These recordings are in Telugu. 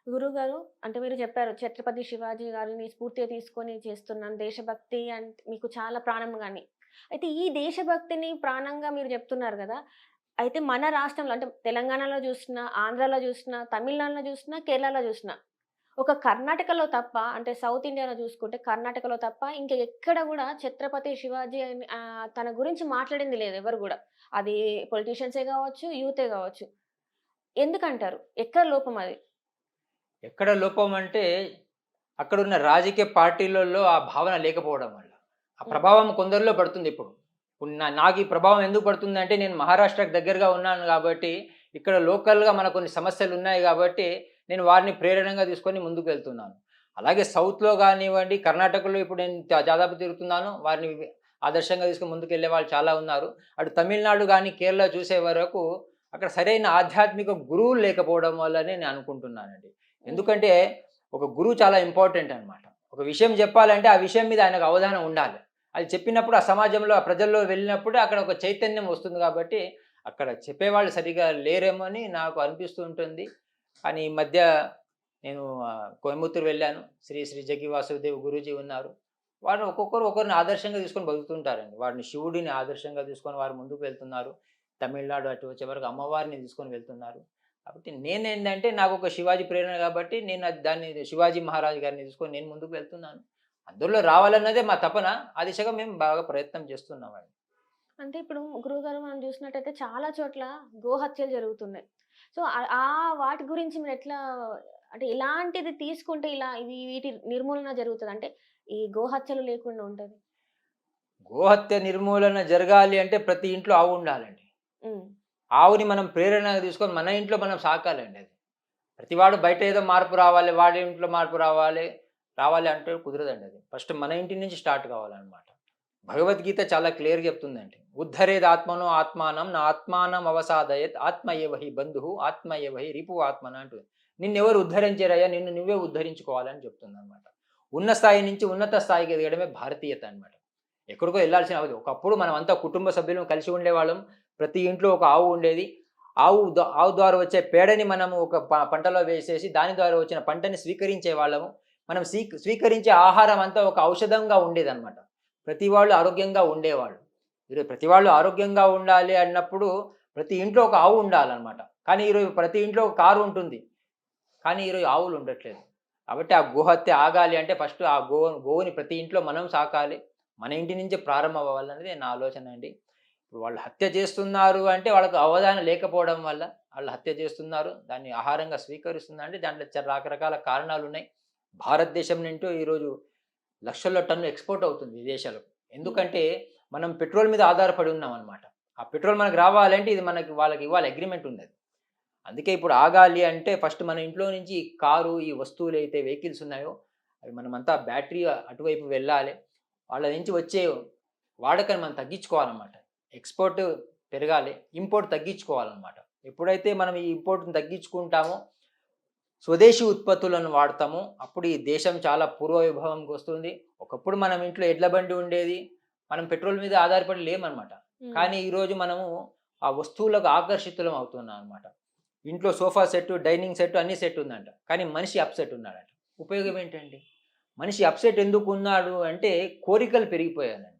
గురువుగారు అంటే మీరు చెప్పారు 'ఛత్రపతి శివాజీ' గారిని స్ఫూర్తిగా తీసుకొని చేస్తున్నాను. దేశభక్తి మీకు చాలా ప్రాణంగా అని. అయితే ఈ దేశభక్తిని ప్రాణంగా మీరు చెప్తున్నారు గదా! అయితే మన రాష్ట్రంలో అంటే తెలంగాణలో జూసినా, ఆంధ్రాలో జూసినా, తమిళనాడులో జూసినా, కేరళలో జూసినా ఒక కర్ణాటకలో తప్ప అంటే సౌత్ ఇండియాలో జూసుకుంటే కర్ణాటకలో తప్ప ఇంక ఎక్కడ గూడా 'ఛత్రపతి శివాజీ' అని తన గురించి మాట్లాడింది లేదు ఎవరు గూడా. అది పొలిటీషియన్సే గావచ్చు, యూతే గావచ్చు. ఎందుకంటారు? ఎక్కడ లోపం అది? ఎక్కడ లోపం అంటే, అక్కడున్న రాజకీయ పార్టీలలో ఆ భావన లేకపోవడం వల్ల. ఆ హ్మ్. ప్రభావం కొందరిలో పడుతుందిప్పుడు. ఇప్పుడు నాకు ఈ ప్రభావం ఎందుకు పడుతుందంటే, నేను మహారాష్ట్రకు దగ్గరగా ఉన్నాను గాబట్టి, ఇక్కడ లోకల్‌గా మనకు కొన్ని సమస్యలున్నాయి గాబట్టి, నేను వారిని ప్రేరణగా తీసుకొని ముందుకు వెళ్తున్నాను. అలాగే సౌత్‌లో గానివ్వండి, కర్ణాటకలో ఇప్పుడు నేను దాదాపు తిరుగుతున్నాను. వారిని ఆదర్శంగా తీసుకొని ముందుకెళ్ళే వాళ్ళు చాలా ఉన్నారు. అటు తమిళనాడు గాని, కేరళ చూసే వరకు అక్కడ సరైన ఆధ్యాత్మిక గురువులు లేకపోవడం వల్లనే నేను అనుకుంటున్నానండి. హ్మ్. ఎందుకంటే, ఒక గురువు చాలా ఇంపార్టెంట్ అనమాట. ఒక విషయం జెప్పాలంటే, ఆ విషయం మీద ఆయనకు అవగాహన ఉండాలి. అది చెప్పినప్పుడు ఆ సమాజంలో, ఆ ప్రజల్లో వెళ్ళినప్పుడు అక్కడ ఒక చైతన్యం వస్తుంది గాబట్టి, అక్కడ చెప్పేవాళ్ళు సరిగ్గా లేరేమో అని నాకు అనిపిస్తూ ఉంటుంది. కానీ ఈ మధ్య నేను కోయంబత్తూర్ వెళ్ళాను. శ్రీ శ్రీ జగ్గి వాసుదేవ్ గురూజీ ఉన్నారు. వారు ఒక్కొక్కరు ఒకరిని ఆదర్శంగా తీసుకొని బతుకుతుంటారండి. వారిని శివుడిని ఆదర్శంగా తీసుకొని వారు ముందుకు వెళ్తున్నారు. తమిళనాడు అటు వచ్చే వరకు అమ్మవారిని తీసుకొని వెళ్తున్నారు. కాబట్టి నేనేందంటే నాకొక శివాజీ ప్రేరణ గాబట్టి నేను దాన్ని శివాజీ మహారాజ్ గారిని తీసుకొని నేను ముందుకు వెళ్తున్నాను. అందులో రావాలన్నదే మా తపన. ఆ దిశగా మేము బాగా ప్రయత్నం చేస్తున్నామండి. అంటే ఇప్పుడు గురువుగారు మనం చూసినట్టయితే చాలా చోట్ల గోహత్యలు జరుగుతున్నాయి. సో, వాటి గురించి మీరెట్లా అంటే ఎలాంటిది తీసుకుంటే ఇలా వీటి నిర్మూలన జరుగుతది? అంటే ఈ గోహత్యలు లేకుండా ఉంటది? గోహత్య నిర్మూలన జరగాలి అంటే ప్రతి ఇంట్లో ఆవు ఉండాలండి. హ్మ్. ఆవుని మనం ప్రేరణగా తీసుకొని మన ఇంట్లో మనం సాకాలండి అది. ప్రతివాడు బయట ఏదో మార్పు రావాలి, వాడి ఇంట్లో మార్పు రావాలి, రావాలి అంటే కుదరదండి అది. ఫస్ట్ మన ఇంటి నుంచి స్టార్ట్ కావాలనమాట. భగవద్గీత చాలా క్లియర్‌గా చెప్తుందండి. "ఉద్ధరేదాత్మనో ఆత్మానం నా ఆత్మానం అవసాదయేత్ ఆత్మ ఏవ హి బంధుః ఆత్మ ఏవ హి రిపుః ఆత్మన" అంటుంది. నిన్నెవరు ఉద్ధరించరయ్యా, నిన్ను నువ్వే ఉద్ధరించుకోవాలని చెప్తుందనమాట. ఉన్న స్థాయి నుంచి ఉన్నత స్థాయికి ఎదగడమే భారతీయత అనమాట. ఎక్కడికో ఎళ్ళాల్సిన ఒకప్పుడు మనమంతా కుటుంబ సభ్యులం కలిసి ఉండేవాళ్ళం. ప్రతి ఇంట్లో ఒక ఆవు ఉండేది. ఆవు ద్వారా వచ్చే పేడని మనము ఒక పంటలో వేసేసి దాని ద్వారా వచ్చిన పంటని స్వీకరించేవాళ్ళము. మనం స్వీకరించే ఆహారం అంతా ఒక ఔషధంగా ఉండేదనమాట. ప్రతి వాళ్ళు ఆరోగ్యంగా ఉండేవాళ్ళు. ఈరోజు ప్రతి వాళ్ళు ఆరోగ్యంగా ఉండాలి అన్నప్పుడు ప్రతి ఇంట్లో ఒక ఆవు ఉండాలనమాట. కానీ ఈరోజు ప్రతి ఇంట్లో ఒక కారు ఉంటుంది. కానీ ఈరోజు ఆవులు ఉండట్లేదు. కాబట్టి ఆ గోహత్య ఆగాలి అంటే ఫస్ట్ ఆ గోవుని ప్రతి ఇంట్లో మనం సాకాలి. మన ఇంటి నుంచే ప్రారంభం అవ్వాలనేది నా ఆలోచన అండి. ఇప్పుడు వాళ్ళు హత్య చేస్తున్నారు అంటే వాళ్ళకి అవగాహన లేకపోవడం వల్ల వాళ్ళు హత్య చేస్తున్నారు. దాన్ని ఆహారంగా స్వీకరిస్తుందంటే దాంట్లో రకరకాల కారణాలున్నాయి. భారతదేశం నుంటూ ఈరోజు లక్షల్లో టన్నులు ఎక్స్‌పోర్ట్ అవుతుంది విదేశాలకు. హ్మ్. ఎందుకంటే మనం పెట్రోల్ మీద ఆధారపడి ఉన్నామనమాట. ఆ పెట్రోల్ మనకు రావాలంటే ఇది మనకి వాళ్ళకి ఇవ్వాలి అగ్రీమెంట్ ఉందది. అందుకే ఇప్పుడు ఆగాలి అంటే ఫస్ట్ మన ఇంట్లో నుంచి ఈ కారు, ఈ వస్తువులైతే వెహికల్స్ ఉన్నాయో అవి మనమంతా బ్యాటరీ అటువైపు వెళ్ళాలి. వాళ్ళ నుంచి వచ్చే వాడకాన్ని మనం తగ్గించుకోవాలన్నమాట. ఎక్స్‌పోర్ట్ పెరగాలి. ఇంపోర్ట్ తగ్గించుకోవాలన్నమాట. ఎప్పుడైతే మనం ఈ ఇంపోర్ట్‌ని తగ్గించుకుంటామో, స్వదేశీ ఉత్పత్తులను వాడతామో, అప్పుడు ఈ దేశం చాలా పూర్వ వైభవంకొస్తుంది. ఒకప్పుడు మనం ఇంట్లో ఎడ్ల బండి ఉండేది. మనం పెట్రోల్ మీద ఆధారపడి లేమన్నమాట. హ్మ్. కానీ ఈరోజు మనము ఆ వస్తువులకు ఆకర్షితులం అవుతున్నాం అన్నమాట. ఇంట్లో సోఫా సెట్టు, డైనింగ్ సెట్టు అన్నీ సెట్ ఉందంట. కానీ మనిషి అప్‌సెట్ ఉన్నాడంట. ఉపయోగం ఏంటండి? మనిషి అప్‌సెట్ ఎందుకున్నాడు అంటే కోరికలు పెరిగిపోయాయండి.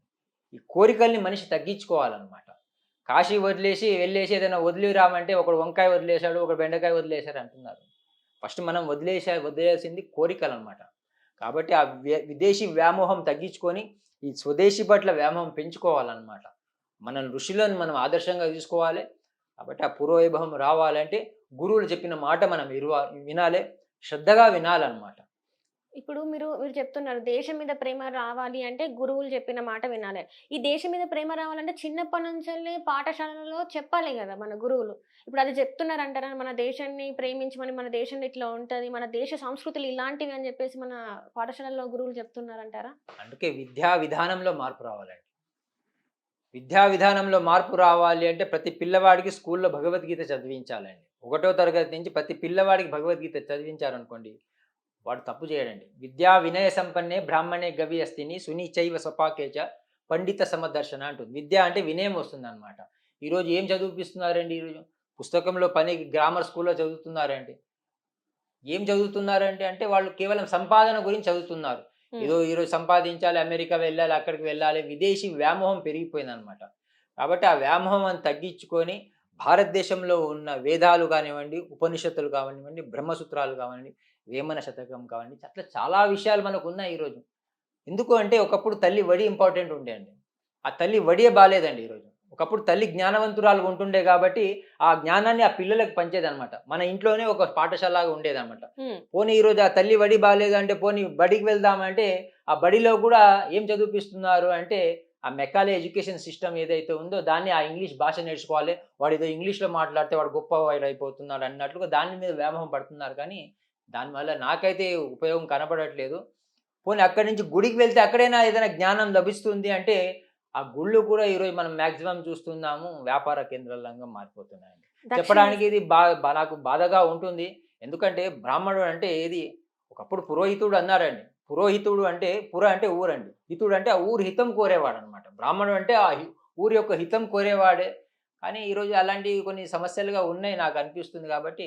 ఈ కోరికల్ని మనిషి తగ్గించుకోవాలనమాట. కాశీ వదిలేసి వెళ్ళేసి ఏదైనా వదిలి రామంటే ఒకడు వంకాయ వదిలేసాడు, ఒకడు బెండకాయ వదిలేసారు అంటున్నారు. ఫస్ట్ మనం వదిలేయాల్సింది కోరికలనమాట. కాబట్టి ఆ విదేశీ వ్యామోహం తగ్గించుకొని, ఈ స్వదేశీ పట్ల వ్యామోహం పెంచుకోవాలనమాట. మన ఋషులను మనం ఆదర్శంగా తీసుకోవాలి. కాబట్టి ఆ పూర్వవైభవం రావాలంటే గురువులు చెప్పిన మాట మనం వినాలే. శ్రద్ధగా వినాలనమాట. ఇప్పుడు మీరు చెప్తున్నారు దేశం మీద ప్రేమ రావాలి అంటే గురువులు చెప్పిన మాట వినాలి. ఈ దేశం మీద ప్రేమ రావాలంటే చిన్నప్పటి నుంచెల్లి పాఠశాలలో చెప్పాలి గదా! మన గురువులు. ఇప్పుడు అది చెప్తున్నారంటారా? మన దేశాన్ని ప్రేమించమని, మన దేశంలో ఇట్లా ఉంటది, మన దేశ సంస్కృతులు ఇలాంటివి అని జెప్పేసి మన పాఠశాలల్లో గురువులు చెప్తున్నారంటారా? అందుకే విద్యా విధానంలో మార్పు రావాలండి. విద్యా విధానంలో మార్పు రావాలి అంటే ప్రతి పిల్లవాడికి స్కూల్‌లో భగవద్గీత చదివించాలండి. ఒకటో తరగతి నుంచి ప్రతి పిల్లవాడికి భగవద్గీత చదివించారనుకోండి, వాడు తప్పు చేయడండి. విద్యా వినయ సంపన్నే బ్రాహ్మణే గవియస్తిని సునీచైవ స్వపాకే చ పండిత సమదర్శన అంటుంది. విద్య అంటే వినయం వస్తుందనమాట. ఈరోజు ఏం చదివిపిస్తున్నారండి ఈరోజు? పుస్తకంలో పని గ్రామర్ స్కూల్‌లో చదువుతున్నారండి. ఏం చదువుతున్నారంటే అంటే వాళ్ళు కేవలం సంపాదన గురించి చదువుతున్నారు. ఏదో ఈరోజు సంపాదించాలి, అమెరికా వెళ్ళాలి, అక్కడికి వెళ్ళాలి, విదేశీ వ్యామోహం పెరిగిపోయిందనమాట. కాబట్టి ఆ వ్యామోహం తగ్గించుకొని భారతదేశంలో ఉన్న వేదాలు కానివ్వండి, ఉపనిషత్తులు కానివ్వండి, బ్రహ్మసూత్రాలు కానివ్వండి, వేమన శతకం కానివ్వండి, అట్లా చాలా విషయాలు మనకున్నాయి ఈరోజు. ఎందుకు అంటే ఒకప్పుడు తల్లి వడి ఇంపార్టెంట్ ఉండే అండి. ఆ తల్లి వడియే బాలేదండి ఈరోజు. ఒకప్పుడు తల్లి జ్ఞానవంతురాలుగా ఉంటుండే కాబట్టి, ఆ జ్ఞానాన్ని ఆ పిల్లలకు పంచేదనమాట. మన ఇంట్లోనే ఒక పాఠశాలలాగా ఉండేదనమాట. హ్మ్. పోనీ ఈరోజు ఆ తల్లి వడి బాలేదంటే పోనీ బడికి వెళ్దామంటే, ఆ బడిలో కూడా ఏం చదివిపిస్తున్నారు అంటే, ఆ మెకాలే ఎడ్యుకేషన్ సిస్టమ్ ఏదైతే ఉందో దాన్ని ఆ ఇంగ్లీష్ భాష నేర్చుకోవాలి. వాడేదో ఇంగ్లీష్‌లో మాట్లాడితే వాడు గొప్పవాడయిపోతున్నాడు అన్నట్లుగా దాని మీద వ్యామోహం పడుతున్నారు కానీ, దానివల్ల నాకైతే ఉపయోగం కనపడట్లేదు. పోనీ అక్కడి నుంచి గుడికి వెళ్తే అక్కడైనా ఏదైనా జ్ఞానం లభిస్తుంది అంటే, ఆ గుళ్ళు కూడా ఈరోజు మనం మాక్సిమం చూస్తున్నాము వ్యాపార కేంద్రాలంగా మారిపోతున్నాయండి. దక్షిణ చెప్పడానికి ఇది నాకు బాధగా ఉంటుంది. ఎందుకంటే బ్రాహ్మణుడు అంటే ఏది ఒకప్పుడు పురోహితుడు అన్నారండి. పురోహితుడు అంటే పుర అంటే ఊరండి. హితుడు అంటే ఆ ఊరు హితం కోరేవాడనమాట. బ్రాహ్మణుడు అంటే ఆ ఊరి యొక్క హితం కోరేవాడే. కానీ ఈరోజు అలాంటివి కొన్ని సమస్యలుగా ఉన్నాయి నాకు అనిపిస్తుంది కాబట్టి,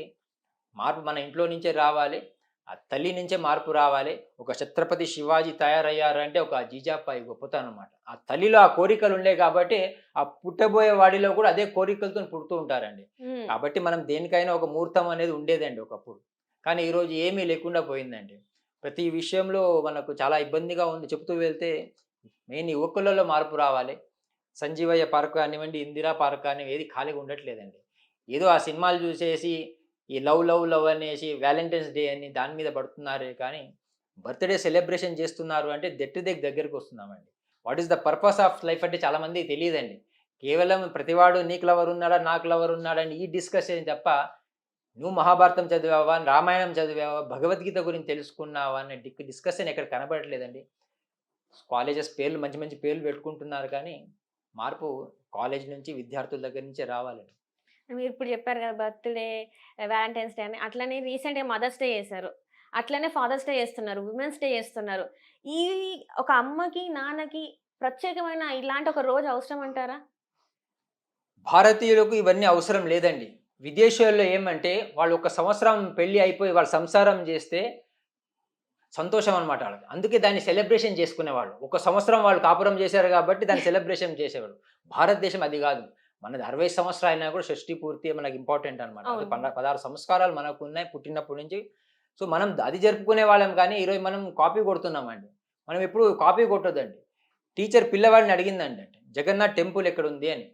మార్పు మన ఇంట్లో నుంచే రావాలి. ఆ తల్లి నుంచే మార్పు రావాలి. ఒక ఛత్రపతి శివాజీ తయారయ్యారంటే ఒక జీజాబాయి గొప్పతనం అన్నమాట. ఆ తల్లిలో ఆ కోరికలు ఉండేయి కాబట్టి, ఆ పుట్టబోయే వాడిలో కూడా అదే కోరికలతోని పుడుతూ ఉంటారండి. హ్మ్. కాబట్టి మనం దేనికైనా ఒక ముహూర్తం అనేది ఉండేదండి ఒకప్పుడు. కానీ ఈరోజు ఏమీ లేకుండా పోయిందండి. ప్రతి విషయంలో మనకు చాలా ఇబ్బందిగా ఉంది. చెప్తూ వెళ్తే మెయిన్ యువకులలో మార్పు రావాలి. సంజీవయ్య పార్క్ కానివ్వండి, ఇందిరా పార్క్ కానివ్వండి ఏది ఖాళీగా ఉండట్లేదండి. ఏదో ఆ సినిమాలు చూసేసి ఈ లవ్, లవ్, లవ్ అనేసి వాలంటైన్స్ డే అని దాని మీద పడుతున్నారే కానీ, బర్త్‌డే సెలబ్రేషన్ చేస్తున్నారు అంటే దగ్గరికొస్తున్నామండి. What is the purpose of life అంటే చాలా మందికి తెలీదండి. కేవలం ప్రతివాడు నీకు లవర్ ఉన్నాడా? నాకు లవర్ ఉన్నాడా? అని ఈ డిస్కషన్ తప్ప, నువ్వు మహాభారతం చదివావా? రామాయణం చదివావా? భగవద్గీత గురించి తెలుసుకున్నావా? అనే డిస్కషన్ ఎక్కడ కనపడట్లేదండి. కాలేజెస్ పేర్లు మంచి మంచి పేర్లు పెట్టుకుంటున్నారు కానీ, మార్పు కాలేజ్ నుంచి విద్యార్థుల దగ్గర నుంచే రావాలండి. మీరిప్పుడు చెప్పారు కదా! బర్త్‌డే, వాలంటైన్స్ డే అని. అట్లనే రీసెంట్‌గా మదర్స్ డే చేశారు. అట్లనే ఫాదర్స్ డే చేస్తున్నారు. విమెన్స్ డే చేస్తున్నారు. ఈ ఒక అమ్మకి, నాన్నకి ప్రత్యేకమైన ఇలాంటి ఒక రోజు అవసరం అంటారా? భారతీయులకు ఇవన్నీ అవసరం లేదండి. విదేశాల్లో ఏమంటే, వాళ్ళు ఒక సంవత్సరం పెళ్లి అయిపోయి వాళ్ళు సంసారం జేస్తే సంతోషం అన్నమాట ఆళ్ళకి. అందుకే దాన్ని సెలబ్రేషన్ చేసుకునేవాళ్ళు. ఒక సంవత్సరం వాళ్ళు కాపురం చేశారు గాబట్టి దాన్ని సెలబ్రేషన్ చేసేవాళ్ళు. భారతదేశం అది గాదు. మనది 60 సంవత్సరాలైనా కూడా షష్టి పూర్తి మనకి ఇంపార్టెంట్ అన్నమాట. అది అవును. 16 సంస్కారాలు మనకున్నాయి పుట్టినప్పటి నుంచి. సో, మనం అది జరుపుకునే వాళ్ళం కానీ, ఈరోజు మనం కాపీ కొడుతున్నామండి. మనం ఎప్పుడు కాపీ కొట్టొద్దండి. టీచర్ పిల్లవాడిని అడిగిందండి. జగన్నాథ్ టెంపుల్ ఎక్కడుంది అని.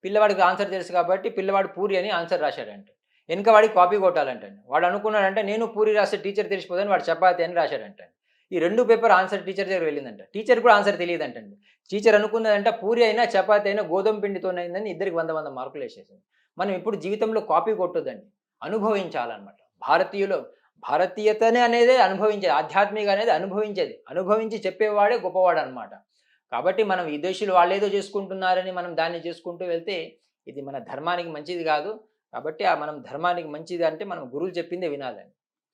పిల్లవాడికి ఆన్సర్ తెలుసు కాబట్టి పిల్లవాడు పూరి అని ఆన్సర్ రాశాడంట. ఎనక వాడికి కాపీ కొట్టాలంటండి. వాడు అనుకున్నాడంటే నేను పూరి రాస్తే టీచర్ తెలిసిపోదని వాడు చపాతి అని రాశాడంటండి. ఈ 2 పేపర్ ఆన్సర్ టీచర్ దగ్గరికి వెళ్ళిందంట. టీచర్ కూడా ఆన్సర్ తెలియదంటండి. టీచర్ అనుకున్నదంట పూరి అయినా, చపాతీ అయినా గోధుమ పిండితోనైందని ఇద్దరికి 100 మార్కులేసేసింది. మనం ఇప్పుడు జీవితంలో కాపీ కొట్టొద్దండి. అనుభవించాలన్నమాట. భారతీయులు భారతీయతనే అనేదే అనుభవించేది. ఆధ్యాత్మిక అనేది అనుభవించేది. అనుభవించి చెప్పేవాడే గొప్పవాడన్నమాట. కాబట్టి మనం విదేశీయులు వాళ్ళేదో చేసుకుంటున్నారని మనం దాన్ని చేసుకుంటూ వెళ్తే ఇది మన ధర్మానికి మంచిది గాదు. కాబట్టి మనం ధర్మానికి మంచిది అంటే మనం గురువులు చెప్పిందే వినాలండి.